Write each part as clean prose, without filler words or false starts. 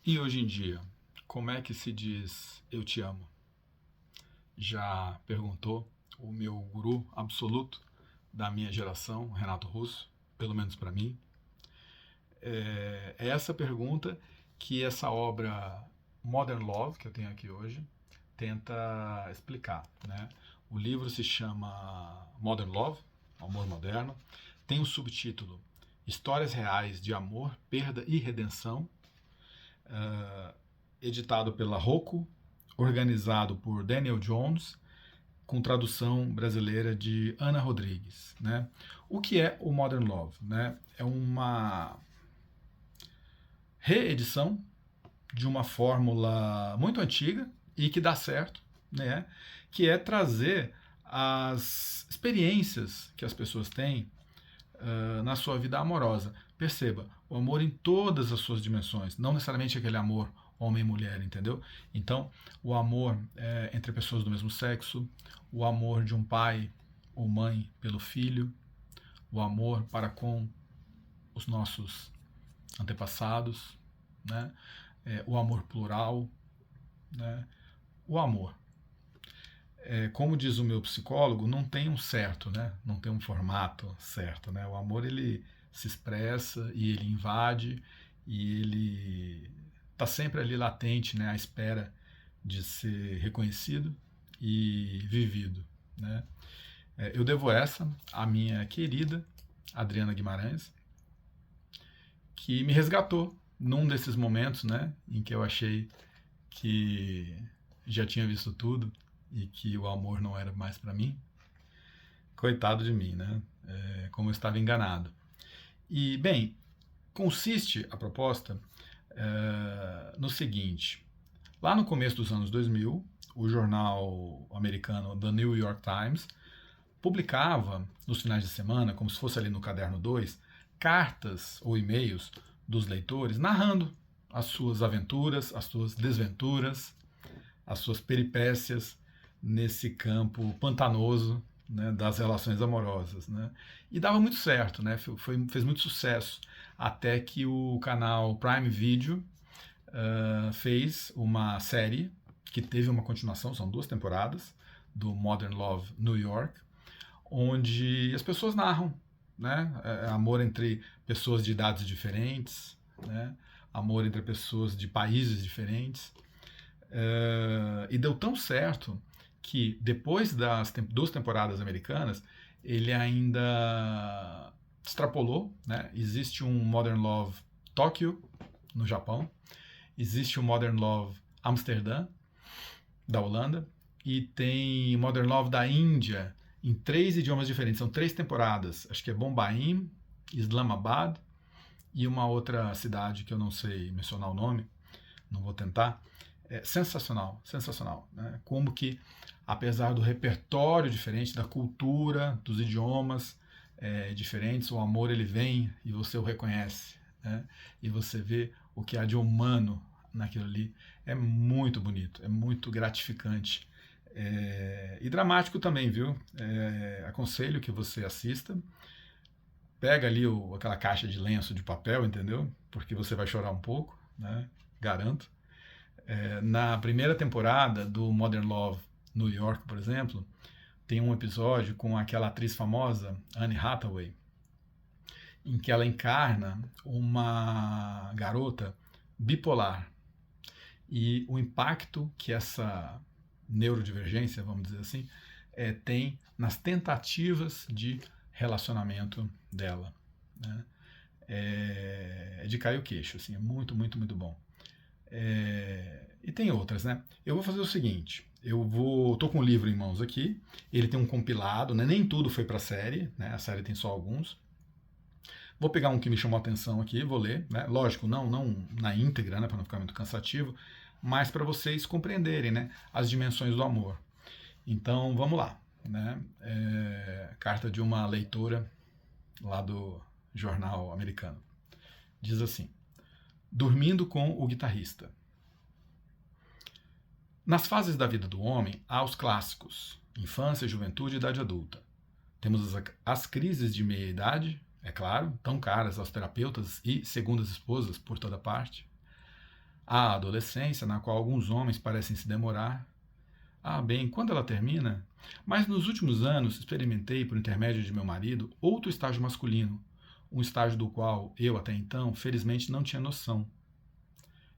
E hoje em dia, como é que se diz eu te amo? Já perguntou o meu guru absoluto da minha geração, Renato Russo, pelo menos para mim. É essa pergunta que essa obra Modern Love, que eu tenho aqui hoje, tenta explicar. Né? O livro se chama Modern Love, Amor Moderno, tem o subtítulo Histórias Reais de Amor, Perda e Redenção, editado pela Rocco, organizado por Daniel Jones, com tradução brasileira de Ana Rodrigues. Né? O que é o Modern Love? Né? É uma reedição de uma fórmula muito antiga e que dá certo, né? Que é trazer as experiências que as pessoas têm na sua vida amorosa. Perceba, o amor em todas as suas dimensões, não necessariamente aquele amor homem e mulher, entendeu? Então, o amor entre pessoas do mesmo sexo, o amor de um pai ou mãe pelo filho, o amor para com os nossos antepassados, né? O amor plural, né? O amor. Como diz o meu psicólogo, não tem um certo, né? Não tem um formato certo, né? O amor ele se expressa e ele invade e ele está sempre ali latente, né? À espera de ser reconhecido e vivido, né? Eu devo essa à minha querida Adriana Guimarães, que me resgatou num desses momentos, né? Em que eu achei que já tinha visto tudo e que o amor não era mais para mim. Coitado de mim, né? Como eu estava enganado. E, bem, consiste a proposta no seguinte. Lá no começo dos anos 2000, o jornal americano The New York Times publicava nos finais de semana, como se fosse ali no caderno 2, cartas ou e-mails dos leitores narrando as suas aventuras, as suas desventuras, as suas peripécias nesse campo pantanoso, né, das relações amorosas. Né? E dava muito certo, né? Fez muito sucesso, até que o canal Prime Video fez uma série que teve uma continuação, são 2 temporadas, do Modern Love New York, onde as pessoas narram, né? Amor entre pessoas de idades diferentes, né? Amor entre pessoas de países diferentes. E deu tão certo que depois das 2 temporadas americanas, ele ainda extrapolou, né? Existe um Modern Love Tóquio, no Japão, existe um Modern Love Amsterdã, da Holanda, e tem Modern Love da Índia, em 3 idiomas diferentes. São 3 temporadas. Acho que é Bombaim, Islamabad e uma outra cidade que eu não sei mencionar o nome, não vou tentar. É sensacional, sensacional. Né? Como que, apesar do repertório diferente, da cultura, dos idiomas diferentes, o amor ele vem e você o reconhece. Né? E você vê o que há de humano naquilo ali. É muito bonito, é muito gratificante. E dramático também, viu? Aconselho que você assista. Pega ali aquela caixa de lenço de papel, entendeu? Porque você vai chorar um pouco, né? Garanto. Na primeira temporada do Modern Love New York, por exemplo, tem um episódio com aquela atriz famosa, Anne Hathaway, em que ela encarna uma garota bipolar. E o impacto que essa neurodivergência, vamos dizer assim, tem nas tentativas de relacionamento dela. Né? É de cair o queixo, assim, é muito, muito, muito bom. E tem outras, né? Eu vou fazer o seguinte, tô com um livro em mãos aqui, ele tem um compilado, né? Nem tudo foi para a série, né? A série tem só alguns. Vou pegar um que me chamou a atenção aqui, vou ler, né? Lógico, não na íntegra, né? Para não ficar muito cansativo, mas para vocês compreenderem, né? As dimensões do amor. Então, vamos lá, né? Carta de uma leitora lá do jornal americano. Diz assim: Dormindo com o guitarrista. Nas fases da vida do homem, há os clássicos: infância, juventude e idade adulta. Temos as crises de meia-idade, é claro, tão caras aos terapeutas e segundas esposas por toda parte. Há a adolescência, na qual alguns homens parecem se demorar. Ah, bem, quando ela termina? Mas nos últimos anos experimentei, por intermédio de meu marido, outro estágio masculino, um estágio do qual eu, até então, felizmente não tinha noção.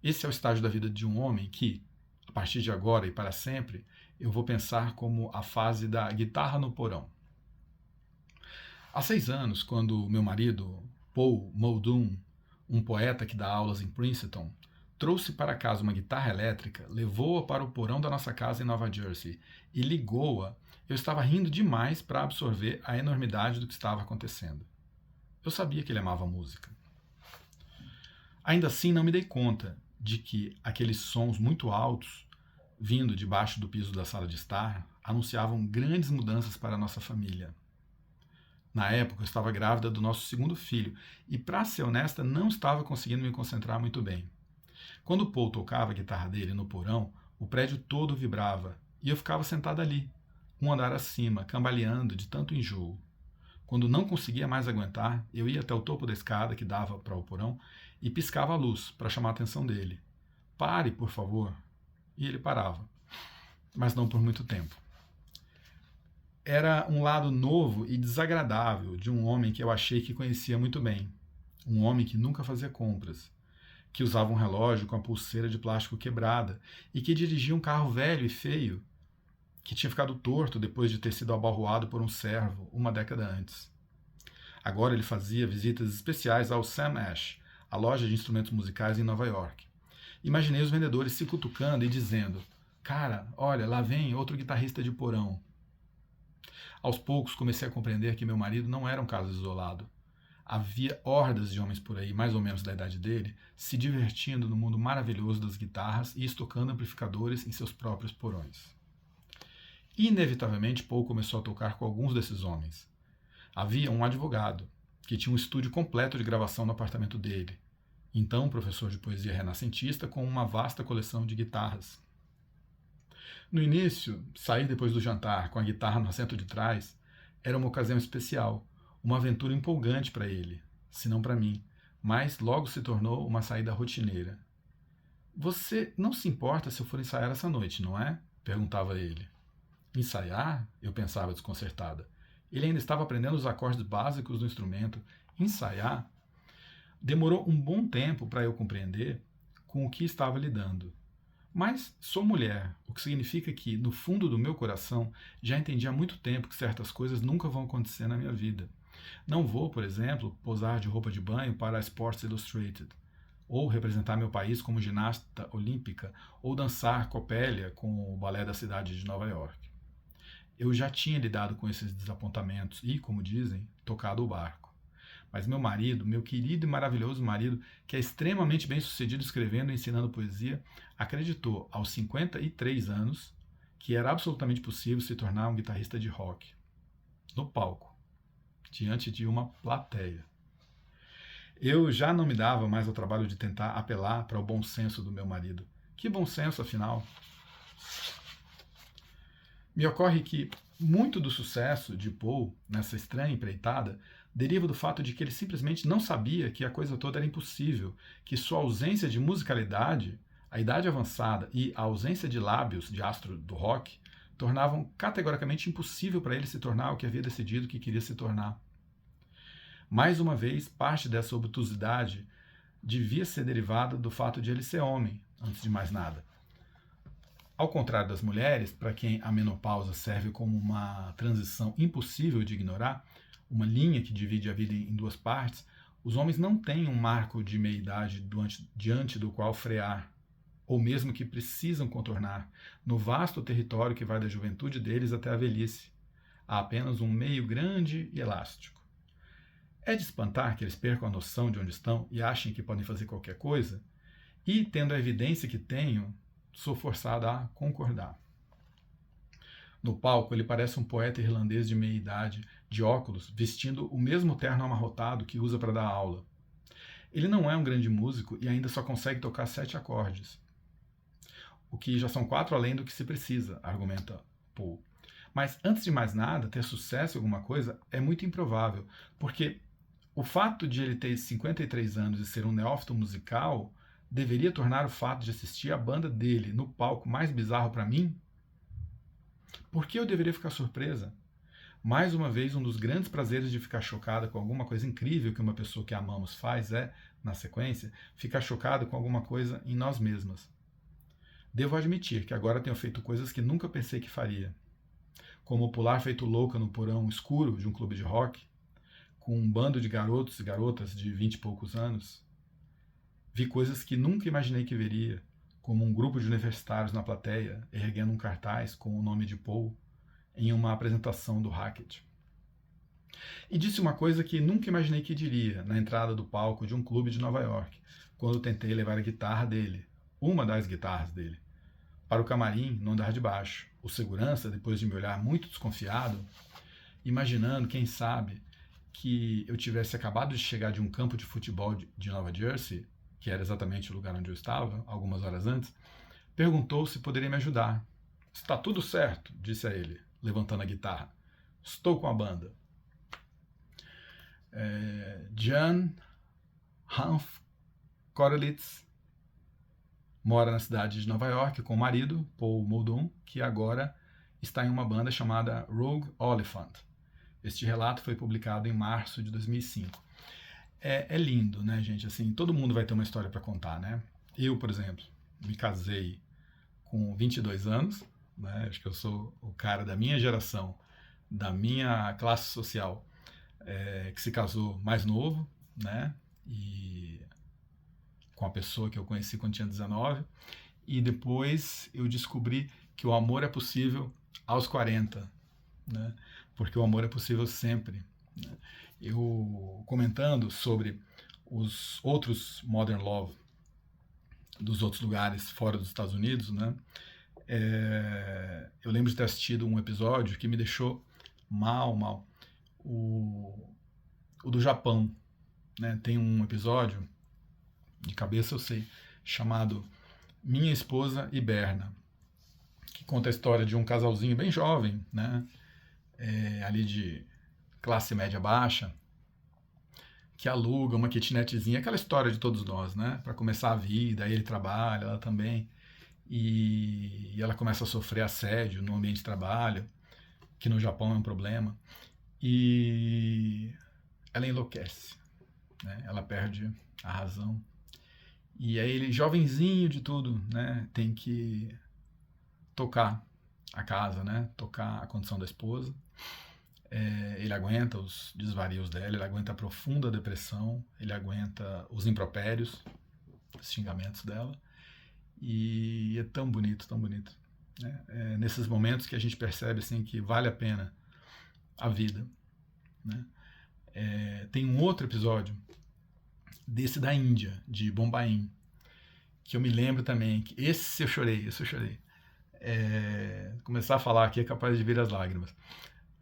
Esse é o estágio da vida de um homem que, a partir de agora e para sempre, eu vou pensar como a fase da guitarra no porão. Há 6 anos, quando meu marido, Paul Muldoon, um poeta que dá aulas em Princeton, trouxe para casa uma guitarra elétrica, levou-a para o porão da nossa casa em Nova Jersey e ligou-a, eu estava rindo demais para absorver a enormidade do que estava acontecendo. Eu sabia que ele amava música. Ainda assim, não me dei conta de que aqueles sons muito altos, vindo debaixo do piso da sala de estar, anunciavam grandes mudanças para a nossa família. Na época, eu estava grávida do nosso segundo filho e, para ser honesta, não estava conseguindo me concentrar muito bem. Quando o Paul tocava a guitarra dele no porão, o prédio todo vibrava e eu ficava sentada ali, um andar acima, cambaleando de tanto enjoo. Quando não conseguia mais aguentar, eu ia até o topo da escada que dava para o porão e piscava a luz para chamar a atenção dele. Pare, por favor. E ele parava, mas não por muito tempo. Era um lado novo e desagradável de um homem que eu achei que conhecia muito bem. Um homem que nunca fazia compras, que usava um relógio com a pulseira de plástico quebrada e que dirigia um carro velho e feio, que tinha ficado torto depois de ter sido abalroado por um servo uma década antes. Agora ele fazia visitas especiais ao Sam Ash, a loja de instrumentos musicais em Nova York. Imaginei os vendedores se cutucando e dizendo: "Cara, olha, lá vem outro guitarrista de porão." Aos poucos comecei a compreender que meu marido não era um caso isolado. Havia hordas de homens por aí, mais ou menos da idade dele, se divertindo no mundo maravilhoso das guitarras e estocando amplificadores em seus próprios porões. Inevitavelmente, Paul começou a tocar com alguns desses homens. Havia um advogado, que tinha um estúdio completo de gravação no apartamento dele. Então, um professor de poesia renascentista com uma vasta coleção de guitarras. No início, sair depois do jantar com a guitarra no assento de trás era uma ocasião especial, uma aventura empolgante para ele, se não para mim, mas logo se tornou uma saída rotineira. "Você não se importa se eu for ensaiar essa noite, não é?" perguntava ele. Ensaiar? Eu pensava desconcertada. Ele ainda estava aprendendo os acordes básicos do instrumento. Ensaiar? Demorou um bom tempo para eu compreender com o que estava lidando. Mas sou mulher, o que significa que, no fundo do meu coração, já entendi há muito tempo que certas coisas nunca vão acontecer na minha vida. Não vou, por exemplo, posar de roupa de banho para a Sports Illustrated, ou representar meu país como ginasta olímpica, ou dançar copélia com o balé da cidade de Nova York. Eu já tinha lidado com esses desapontamentos e, como dizem, tocado o barco. Mas meu marido, meu querido e maravilhoso marido, que é extremamente bem sucedido escrevendo e ensinando poesia, acreditou aos 53 anos que era absolutamente possível se tornar um guitarrista de rock. No palco, diante de uma plateia. Eu já não me dava mais ao trabalho de tentar apelar para o bom senso do meu marido. Que bom senso, afinal? Me ocorre que muito do sucesso de Paul nessa estranha empreitada deriva do fato de que ele simplesmente não sabia que a coisa toda era impossível, que sua ausência de musicalidade, a idade avançada e a ausência de lábios de astro do rock tornavam categoricamente impossível para ele se tornar o que havia decidido que queria se tornar. Mais uma vez, parte dessa obtusidade devia ser derivada do fato de ele ser homem, antes de mais nada. Ao contrário das mulheres, para quem a menopausa serve como uma transição impossível de ignorar, uma linha que divide a vida em duas partes, os homens não têm um marco de meia-idade diante do qual frear, ou mesmo que precisam contornar, no vasto território que vai da juventude deles até a velhice. Há apenas um meio grande e elástico. É de espantar que eles percam a noção de onde estão e achem que podem fazer qualquer coisa, e, tendo a evidência que tenho, sou forçada a concordar. No palco, ele parece um poeta irlandês de meia-idade, de óculos, vestindo o mesmo terno amarrotado que usa para dar aula. Ele não é um grande músico e ainda só consegue tocar 7 acordes, o que já são 4 além do que se precisa, argumenta Paul. Mas, antes de mais nada, ter sucesso em alguma coisa é muito improvável, porque o fato de ele ter 53 anos e ser um neófito musical deveria tornar o fato de assistir a banda dele no palco mais bizarro para mim? Por que eu deveria ficar surpresa? Mais uma vez, um dos grandes prazeres de ficar chocada com alguma coisa incrível que uma pessoa que amamos faz é, na sequência, ficar chocada com alguma coisa em nós mesmas. Devo admitir que agora tenho feito coisas que nunca pensei que faria, como pular feito louca no porão escuro de um clube de rock, com um bando de garotos e garotas de 20 e poucos anos. Vi coisas que nunca imaginei que veria, como um grupo de universitários na plateia, erguendo um cartaz com o nome de Paul, em uma apresentação do Hackett. E disse uma coisa que nunca imaginei que diria na entrada do palco de um clube de Nova York, quando tentei levar a guitarra dele, uma das guitarras dele, para o camarim no andar de baixo. O segurança, depois de me olhar muito desconfiado, imaginando, quem sabe, que eu tivesse acabado de chegar de um campo de futebol de Nova Jersey, que era exatamente o lugar onde eu estava, algumas horas antes, perguntou se poderia me ajudar. Está tudo certo, disse a ele, levantando a guitarra. Estou com a banda. Jan Hanf Korelitz mora na cidade de Nova York com o marido, Paul Muldoon, que agora está em uma banda chamada Rogue Oliphant. Este relato foi publicado em março de 2005. É lindo, né, gente? Assim, todo mundo vai ter uma história para contar, né? Eu, por exemplo, me casei com 22 anos, né? Acho que eu sou o cara da minha geração, da minha classe social, que se casou mais novo, né? E com a pessoa que eu conheci quando tinha 19. E depois eu descobri que o amor é possível aos 40, né? Porque o amor é possível sempre, né? Eu comentando sobre os outros Modern Love dos outros lugares fora dos Estados Unidos, né? Eu lembro de ter assistido um episódio que me deixou mal. O do Japão, né? Tem um episódio, de cabeça eu sei, chamado Minha Esposa e Berna, que conta a história de um casalzinho bem jovem, né? Ali de classe média baixa, que aluga uma kitnetzinha, aquela história de todos nós, né? Para começar a vida, aí ele trabalha, ela também, e ela começa a sofrer assédio no ambiente de trabalho, que no Japão é um problema, e ela enlouquece, né? Ela perde a razão. E aí ele, jovenzinho de tudo, né? Tem que tocar a casa, né? Tocar a condição da esposa. Ele aguenta os desvarios dela, ele aguenta a profunda depressão, ele aguenta os impropérios, os xingamentos dela, e é tão bonito, né? Nesses momentos que a gente percebe assim, que vale a pena a vida, né? Tem um outro episódio desse da Índia, de Bombaim, que eu me lembro também, que esse eu chorei. Começar a falar aqui é capaz de vir as lágrimas.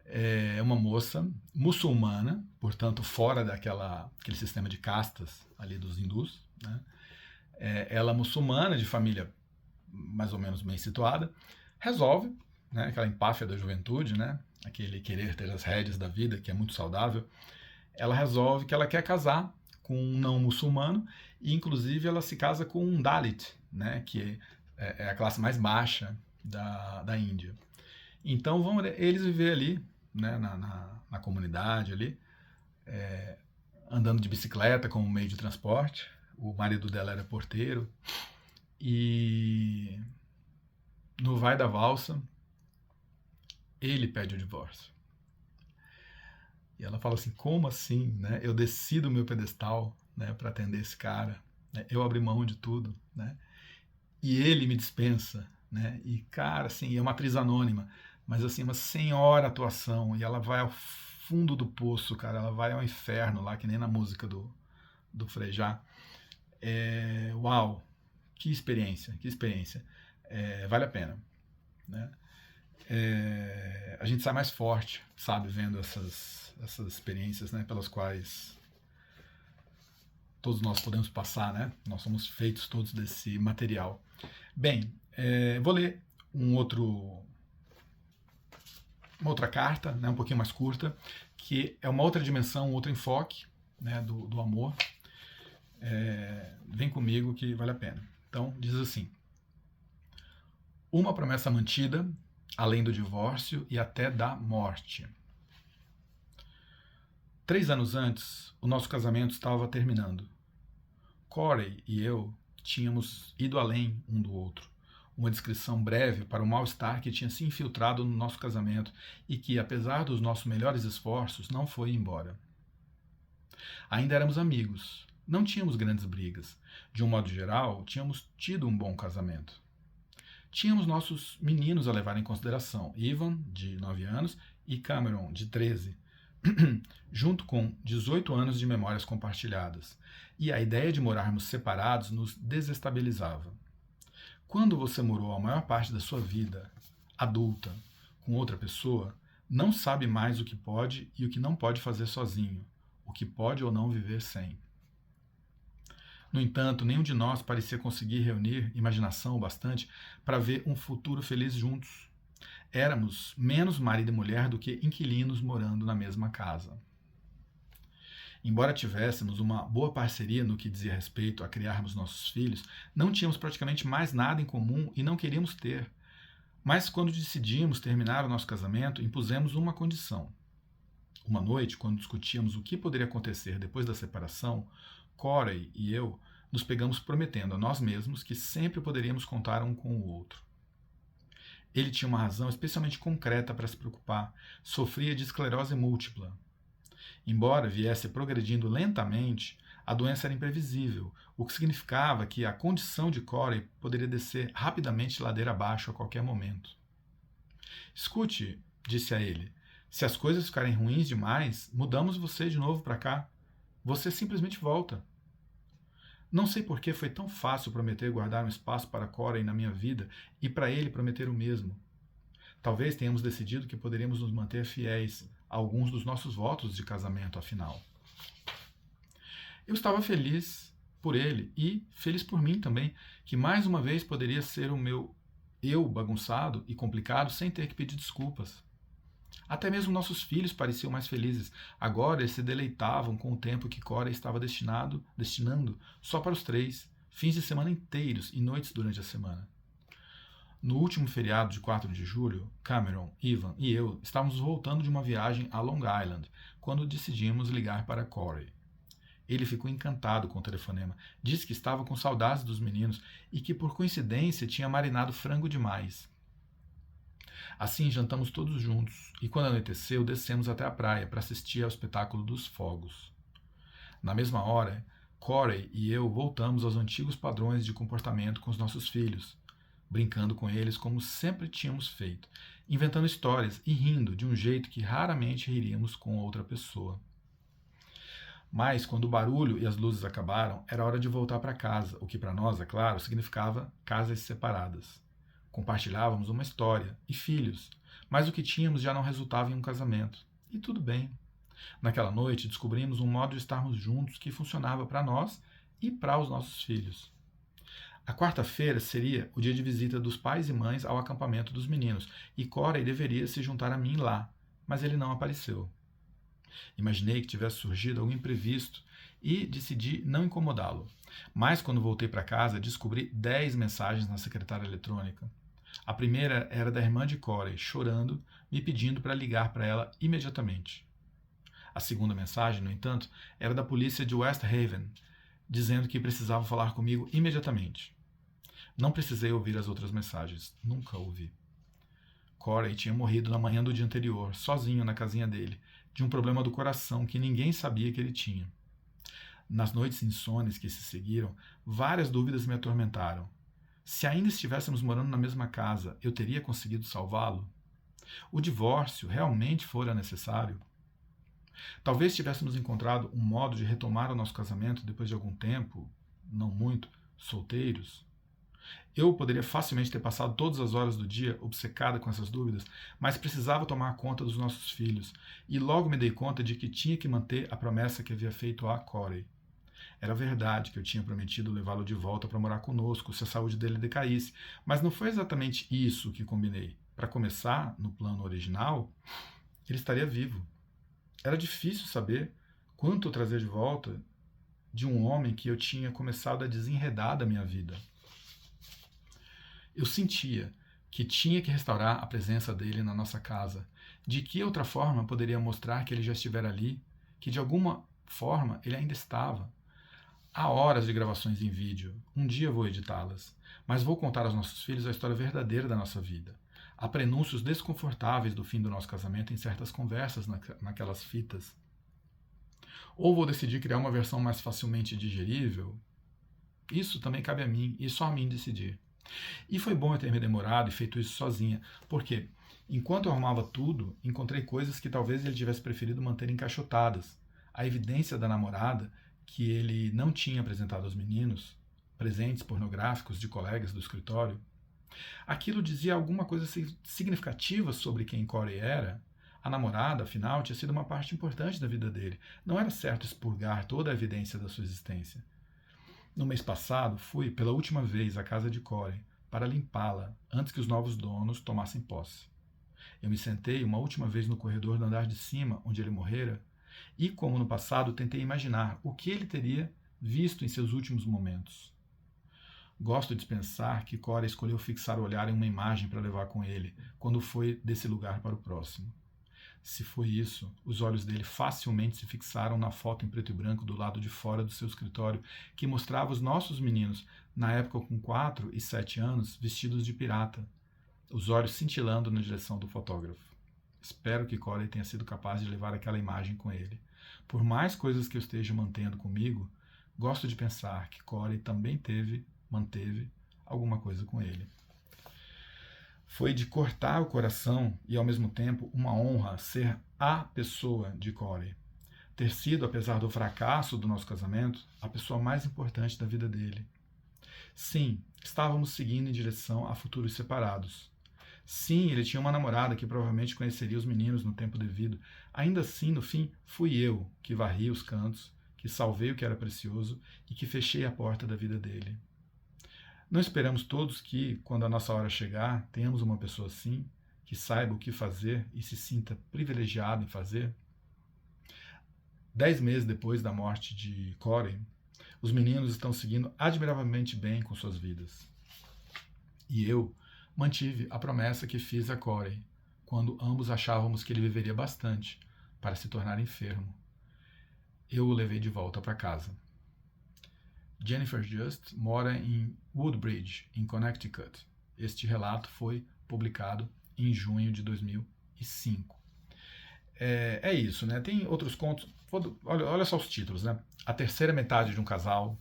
É uma moça muçulmana, portanto fora daquele sistema de castas ali dos hindus, né? Ela muçulmana, de família mais ou menos bem situada, resolve, né, aquela empáfia da juventude, né, aquele querer ter as rédeas da vida, que é muito saudável, ela resolve que ela quer casar com um não muçulmano, e inclusive ela se casa com um Dalit, né, que é a classe mais baixa da Índia. Então vão eles viver ali, né, na comunidade ali, andando de bicicleta como meio de transporte. O marido dela era porteiro, e no vai da valsa ele pede o divórcio. E ela fala assim, como assim, né? Eu desci do meu pedestal, né, para atender esse cara, né? Eu abri mão de tudo, né? E ele me dispensa, né? E cara, assim, é uma atriz anônima, mas assim, uma senhora atuação, e ela vai ao fundo do poço, cara, ela vai ao inferno lá, que nem na música do Frejá. Uau, que experiência, vale a pena, né? A gente sai mais forte, sabe, vendo essas experiências, né, pelas quais todos nós podemos passar, né? Nós somos feitos todos desse material. Bem, vou ler uma outra carta, né, um pouquinho mais curta, que é uma outra dimensão, um outro enfoque, né, do amor. Vem comigo que vale a pena. Então, diz assim: uma promessa mantida, além do divórcio e até da morte. 3 anos antes, o nosso casamento estava terminando. Corey e eu tínhamos ido além um do outro. Uma descrição breve para o mal-estar que tinha se infiltrado no nosso casamento e que, apesar dos nossos melhores esforços, não foi embora. Ainda éramos amigos, não tínhamos grandes brigas. De um modo geral, tínhamos tido um bom casamento. Tínhamos nossos meninos a levar em consideração, Ivan, de 9 anos, e Cameron, de 13, junto com 18 anos de memórias compartilhadas. E a ideia de morarmos separados nos desestabilizava. Quando você morou a maior parte da sua vida, adulta, com outra pessoa, não sabe mais o que pode e o que não pode fazer sozinho, o que pode ou não viver sem. No entanto, nenhum de nós parecia conseguir reunir imaginação o bastante para ver um futuro feliz juntos. Éramos menos marido e mulher do que inquilinos morando na mesma casa. Embora tivéssemos uma boa parceria no que dizia respeito a criarmos nossos filhos, não tínhamos praticamente mais nada em comum e não queríamos ter. Mas quando decidimos terminar o nosso casamento, impusemos uma condição. Uma noite, quando discutíamos o que poderia acontecer depois da separação, Corey e eu nos pegamos prometendo a nós mesmos que sempre poderíamos contar um com o outro. Ele tinha uma razão especialmente concreta para se preocupar. Sofria de esclerose múltipla. Embora viesse progredindo lentamente, a doença era imprevisível, o que significava que a condição de Corey poderia descer rapidamente ladeira abaixo a qualquer momento. Escute, disse a ele, se as coisas ficarem ruins demais, mudamos você de novo para cá. Você simplesmente volta. Não sei por que foi tão fácil prometer guardar um espaço para Corey na minha vida e para ele prometer o mesmo. Talvez tenhamos decidido que poderíamos nos manter fiéis a alguns dos nossos votos de casamento, afinal. Eu estava feliz por ele e feliz por mim também, que mais uma vez poderia ser o meu eu bagunçado e complicado sem ter que pedir desculpas. Até mesmo nossos filhos pareciam mais felizes. Agora eles se deleitavam com o tempo que Cora estava destinando só para os 3, fins de semana inteiros e noites durante a semana. No último feriado de 4 de julho, Cameron, Ivan e eu estávamos voltando de uma viagem a Long Island, quando decidimos ligar para Corey. Ele ficou encantado com o telefonema, disse que estava com saudades dos meninos e que, por coincidência, tinha marinado frango demais. Assim, jantamos todos juntos e, quando anoiteceu, descemos até a praia para assistir ao espetáculo dos fogos. Na mesma hora, Corey e eu voltamos aos antigos padrões de comportamento com os nossos filhos, brincando com eles como sempre tínhamos feito, inventando histórias e rindo de um jeito que raramente riríamos com outra pessoa. Mas, quando o barulho e as luzes acabaram, era hora de voltar para casa, o que para nós, é claro, significava casas separadas. Compartilhávamos uma história e filhos, mas o que tínhamos já não resultava em um casamento. E tudo bem. Naquela noite, descobrimos um modo de estarmos juntos que funcionava para nós e para os nossos filhos. A quarta-feira seria o dia de visita dos pais e mães ao acampamento dos meninos, e Corey deveria se juntar a mim lá, mas ele não apareceu. Imaginei que tivesse surgido algum imprevisto e decidi não incomodá-lo. Mas quando voltei para casa, descobri 10 mensagens na secretária eletrônica. A primeira era da irmã de Corey, chorando, me pedindo para ligar para ela imediatamente. A segunda mensagem, no entanto, era da polícia de West Haven, dizendo que precisava falar comigo imediatamente. Não precisei ouvir as outras mensagens. Nunca ouvi. Corey tinha morrido na manhã do dia anterior, sozinho na casinha dele, de um problema do coração que ninguém sabia que ele tinha. Nas noites insones que se seguiram, várias dúvidas me atormentaram. Se ainda estivéssemos morando na mesma casa, eu teria conseguido salvá-lo? O divórcio realmente fora necessário? Talvez tivéssemos encontrado um modo de retomar o nosso casamento depois de algum tempo, não muito, solteiros? Eu poderia facilmente ter passado todas as horas do dia obcecada com essas dúvidas, mas precisava tomar conta dos nossos filhos, e logo me dei conta de que tinha que manter a promessa que havia feito a Corey. Era verdade que eu tinha prometido levá-lo de volta para morar conosco se a saúde dele decaísse, mas não foi exatamente isso que combinei. Para começar, no plano original, ele estaria vivo. Era difícil saber quanto eu trazer de volta de um homem que eu tinha começado a desenredar da minha vida. Eu sentia que tinha que restaurar a presença dele na nossa casa. De que outra forma poderia mostrar que ele já estivera ali, que de alguma forma ele ainda estava? Há horas de gravações em vídeo, um dia vou editá-las, mas vou contar aos nossos filhos a história verdadeira da nossa vida. Há prenúncios desconfortáveis do fim do nosso casamento em certas conversas naquelas fitas. Ou vou decidir criar uma versão mais facilmente digerível? Isso também cabe a mim, e só a mim decidir. E foi bom eu ter me demorado e feito isso sozinha, porque enquanto eu arrumava tudo, encontrei coisas que talvez ele tivesse preferido manter encaixotadas. A evidência da namorada que ele não tinha apresentado aos meninos, presentes pornográficos de colegas do escritório. Aquilo dizia alguma coisa significativa sobre quem Corey era. A namorada, afinal, tinha sido uma parte importante da vida dele. Não era certo expurgar toda a evidência da sua existência. No mês passado, fui pela última vez à casa de Corey para limpá-la antes que os novos donos tomassem posse. Eu me sentei uma última vez no corredor do andar de cima, onde ele morrera, e, como no passado, tentei imaginar o que ele teria visto em seus últimos momentos. Gosto de pensar que Corey escolheu fixar o olhar em uma imagem para levar com ele, quando foi desse lugar para o próximo. Se foi isso, os olhos dele facilmente se fixaram na foto em preto e branco do lado de fora do seu escritório, que mostrava os nossos meninos, na época com 4 e 7 anos, vestidos de pirata, os olhos cintilando na direção do fotógrafo. Espero que Corey tenha sido capaz de levar aquela imagem com ele. Por mais coisas que eu esteja mantendo comigo, gosto de pensar que Corey também manteve alguma coisa com ele. Foi de cortar o coração e, ao mesmo tempo, uma honra ser a pessoa de Corey. Ter sido, apesar do fracasso do nosso casamento, a pessoa mais importante da vida dele. Sim, estávamos seguindo em direção a futuros separados. Sim, ele tinha uma namorada que provavelmente conheceria os meninos no tempo devido. Ainda assim, no fim, fui eu que varri os cantos, que salvei o que era precioso e que fechei a porta da vida dele. Não esperamos todos que, quando a nossa hora chegar, tenhamos uma pessoa assim, que saiba o que fazer e se sinta privilegiado em fazer? 10 meses depois da morte de Corey, os meninos estão seguindo admiravelmente bem com suas vidas. E eu mantive a promessa que fiz a Corey, quando ambos achávamos que ele viveria bastante para se tornar enfermo. Eu o levei de volta para casa. Jennifer Just mora em Woodbridge, em Connecticut. Este relato foi publicado em junho de 2005. É isso, né? Tem outros contos. Olha só os títulos, né? A Terceira Metade de um Casal.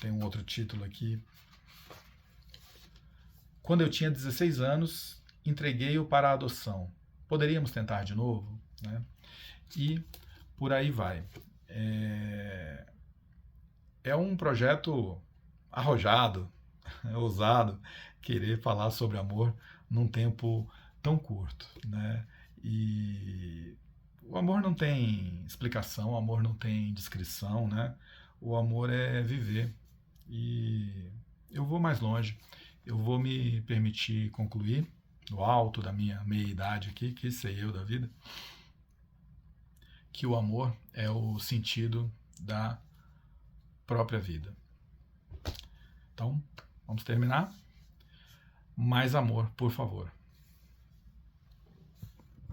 Tem um outro título aqui. Quando eu tinha 16 anos, entreguei-o para a adoção. Poderíamos tentar de novo? Né? E por aí vai. É um projeto arrojado, ousado, querer falar sobre amor num tempo tão curto, né? E o amor não tem explicação, o amor não tem descrição, né? O amor é viver. E eu vou mais longe, eu vou me permitir concluir, no alto da minha meia-idade aqui, que sei eu da vida, que o amor é o sentido da própria vida. Então, vamos terminar. Mais amor, por favor.